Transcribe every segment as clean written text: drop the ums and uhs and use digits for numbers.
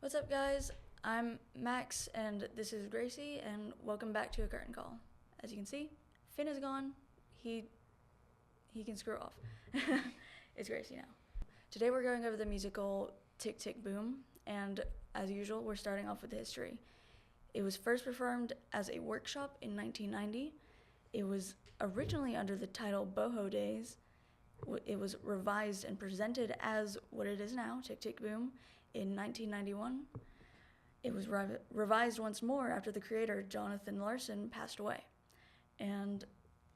What's up, guys? I'm Max, and this is Gracie, and welcome back to A Curtain Call. As you can see, Finn is gone. He can screw off. It's Gracie now. Today we're going over the musical Tick, Tick, Boom, and as usual, we're starting off with the history. It was first performed as a workshop in 1990. It was originally under the title Boho Days. It was revised and presented as what it is now, Tick, Tick, Boom, in 1991. It was revised once more after the creator, Jonathan Larson, passed away. And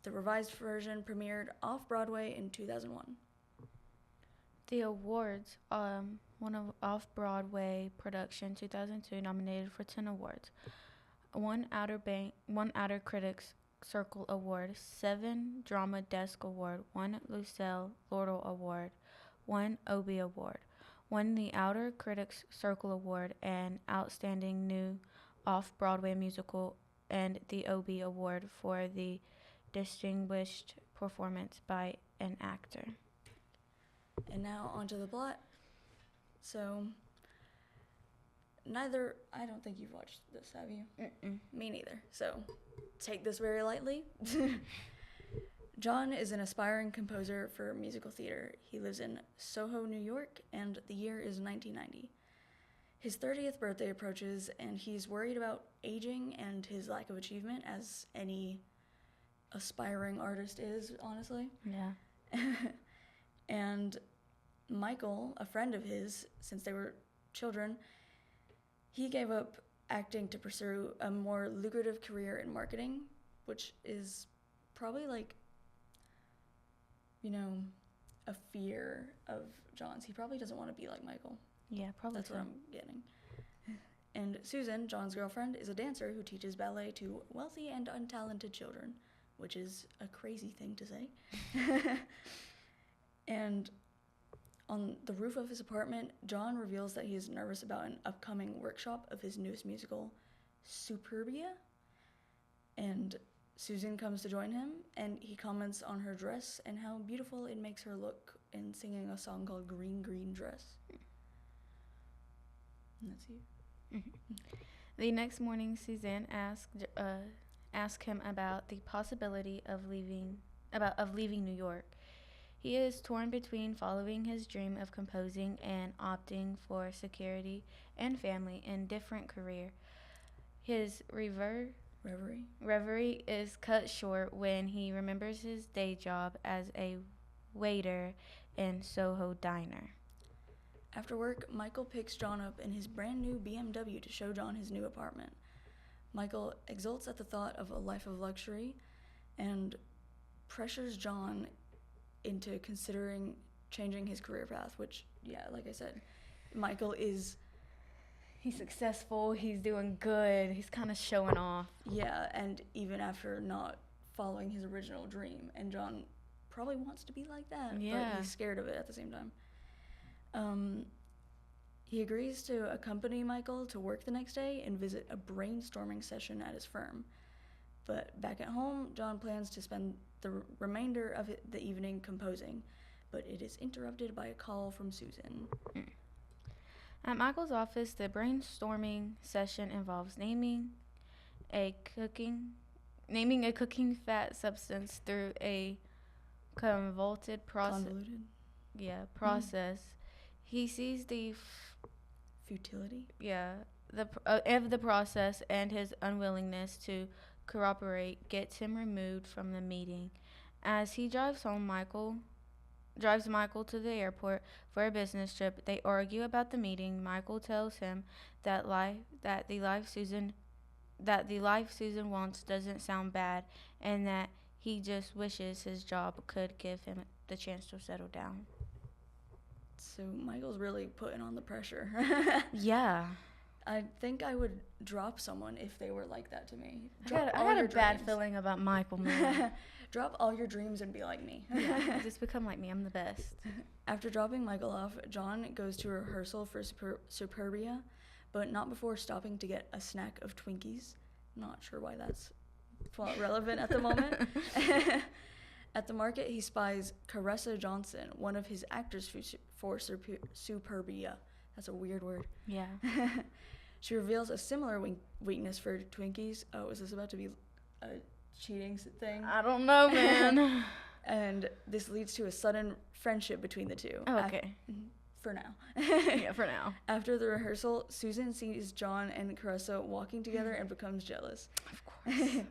the revised version premiered off-Broadway in 2001. The awards, one of off-Broadway production, 2002, nominated for 10 awards. One Outer Critics Circle Award, 7 Drama Desk Award, 1 Lucille Laurel Award, 1 Obie Award, won the Outer Critics Circle Award and Outstanding New Off-Broadway Musical and the Obie Award for the Distinguished Performance by an Actor. And now onto the plot. So, I don't think you've watched this, have you? Mm-mm. Me neither. So, take this very lightly. John is an aspiring composer for musical theater. He lives in Soho, New York, and the year is 1990. His 30th birthday approaches, and he's worried about aging and his lack of achievement, as any aspiring artist is, honestly. Yeah. And Michael, a friend of his, since they were children, he gave up acting to pursue a more lucrative career in marketing, which is probably a fear of John's. He probably doesn't want to be like Michael. Yeah, probably. That's what I'm getting. And Susan, John's girlfriend, is a dancer who teaches ballet to wealthy and untalented children, which is a crazy thing to say. And on the roof of his apartment, John reveals that he is nervous about an upcoming workshop of his newest musical, Superbia. And Susan comes to join him, and he comments on her dress and how beautiful it makes her look in singing a song called Green, Green Dress. And that's you. Mm-hmm. The next morning, Suzanne asked him about the possibility of leaving New York. He is torn between following his dream of composing and opting for security and family in different career. His reverie is cut short when he remembers his day job as a waiter in Soho Diner. After work, Michael picks John up in his brand new BMW to show John his new apartment. Michael exults at the thought of a life of luxury and pressures John into considering changing his career path, which, yeah, like I said, Michael is... He's successful, he's doing good, he's kind of showing off. Yeah, and even after not following his original dream, and John probably wants to be like that, yeah, but he's scared of it at the same time. He agrees to accompany Michael to work the next day and visit a brainstorming session at his firm. But back at home, John plans to spend the remainder of the evening composing, but it is interrupted by a call from Susan. At Michael's office, the brainstorming session involves naming a cooking fat substance through a convoluted process. Convoluted? Yeah, process. He sees the futility. Yeah, of the process, and his unwillingness to cooperate gets him removed from the meeting. As he drives Michael to the airport for a business trip. They argue about the meeting. Michael tells him that the life Susan wants doesn't sound bad, and that he just wishes his job could give him the chance to settle down. So Michael's really putting on the pressure. Yeah. I think I would drop someone if they were like that to me. I got a bad feeling about Michael, man. Drop all your dreams and be like me. Yeah, just become like me. I'm the best. After dropping Michael off, John goes to rehearsal for Superbia, but not before stopping to get a snack of Twinkies. Not sure why that's relevant at the moment. At the market, he spies Caressa Johnson, one of his actors for Superbia, That's a weird word. Yeah. She reveals a similar weakness for Twinkies. Oh, is this about to be a cheating thing? I don't know, man. And this leads to a sudden friendship between the two. Oh, okay. For now. Yeah, for now. After the rehearsal, Susan sees John and Carissa walking together and becomes jealous. Of course.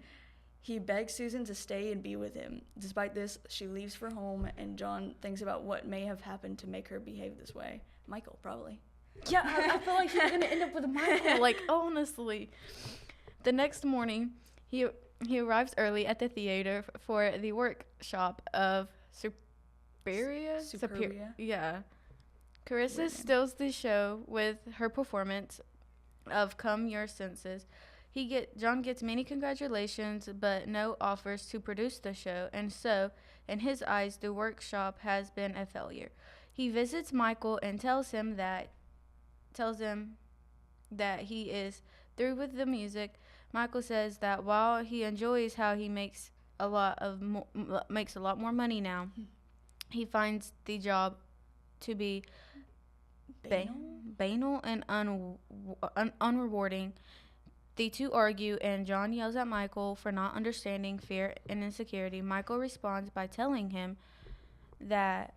He begs Susan to stay and be with him. Despite this, she leaves for home, and John thinks about what may have happened to make her behave this way. Michael, probably. Yeah, I feel like she's going to end up with Michael, like, honestly. The next morning, he arrives early at the theater for the workshop of Superia? Yeah. Carissa steals the show with her performance of Come Your Senses. John gets many congratulations, but no offers to produce the show, and so, in his eyes, the workshop has been a failure. He visits Michael and tells him that he is through with the music. Michael says that while he enjoys how he makes a lot more money now, he finds the job to be banal and unrewarding. The two argue, and John yells at Michael for not understanding fear and insecurity. Michael responds by telling him that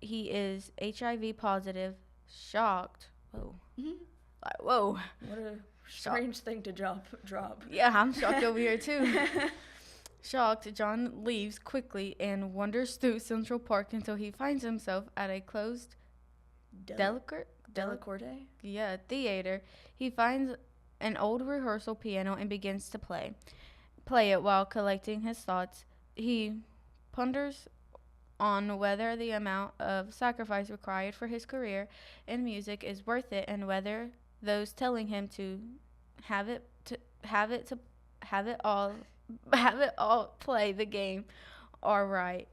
he is HIV positive. Shocked. Whoa. Like, whoa. What a strange thing to drop. Yeah, I'm shocked over here too. Shocked, John leaves quickly and wanders through Central Park until he finds himself at a closed Delacorte? Yeah, theater. He finds an old rehearsal piano and begins to play it while collecting his thoughts. He ponders on whether the amount of sacrifice required for his career in music is worth it, and whether those telling him to have it all play the game are right.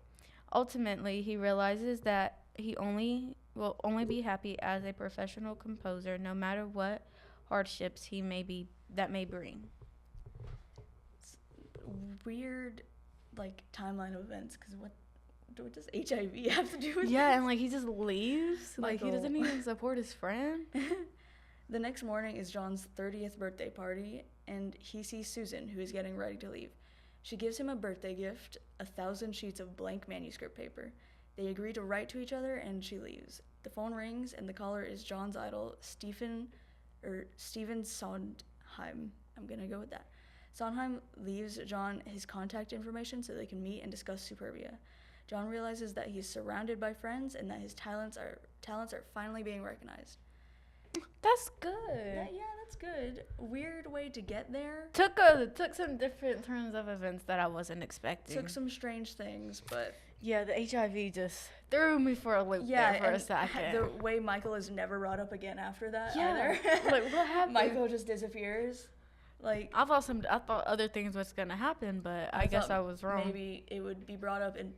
Ultimately, he realizes that he will only be happy as a professional composer, no matter what hardships that may bring. It's weird, like, timeline of events, because what does HIV have to do with Yeah, this? and, like, he just leaves. Like, he doesn't even support his friend. The next morning is John's 30th birthday party, and he sees Susan, who is getting ready to leave. She gives him a birthday gift, 1,000 sheets of blank manuscript paper. They agree to write to each other, and she leaves. The phone rings, and the caller is John's idol, Steven Sondheim. I'm gonna go with that. Sondheim leaves John his contact information so they can meet and discuss Superbia. John realizes that he's surrounded by friends and that his talents are finally being recognized. That's good. Yeah, that's good. Weird way to get there. Took some different turns of events that I wasn't expecting. Took some strange things, but yeah, the HIV just threw me for a loop there for a second. The way Michael is never brought up again after that either. Like, what happened? Michael just disappears. Like, I thought other things was gonna happen, but I guess I was wrong. Maybe it would be brought up and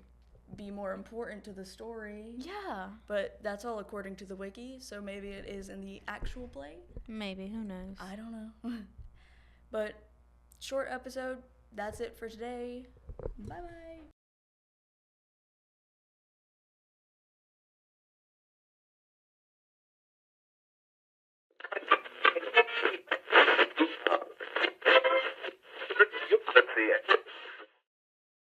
be more important to the story. Yeah. But that's all according to the wiki, so maybe it is in the actual play. Maybe, who knows? I don't know. But short episode, that's it for today. Bye-bye. Let's see it.